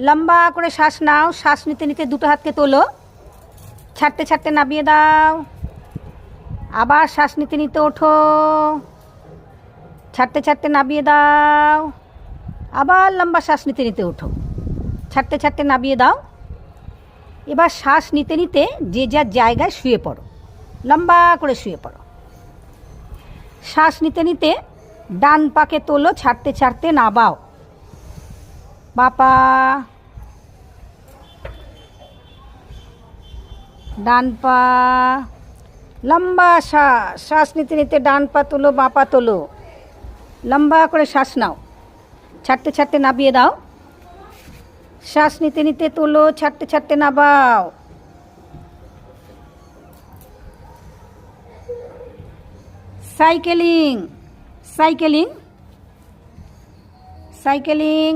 লম্বা করে শ্বাস নাও, শ্বাস নিতে নিতে দুটো হাতকে তোলো, ছাড়তে ছাড়তে নামিয়ে দাও। আবার শ্বাস নিতে নিতে ওঠো, ছাড়তে ছাড়তে নামিয়ে দাও। আবার লম্বা শ্বাস নিতে নিতে ওঠো, ছাড়তে ছাড়তে নামিয়ে দাও। এবার শ্বাস নিতে নিতে যে যার জায়গায় শুয়ে পড়ো, লম্বা করে শুয়ে পড়ো। শ্বাস নিতে নিতে ডান পাকে তোলো, ছাড়তে ছাড়তে নামাও। বাঁ পা, ডান পা, লম্বা শ্বাস, শ্বাস নিতে নিতে ডান পা তোলো, বাঁ পা তোলো, লম্বা করে শ্বাস নাও, ছাড়তে ছাড়তে নামিয়ে দাও। শ্বাস নিতে নিতে তোলো, ছাড়তে ছাড়তে নামাও। Cycling, cycling, cycling.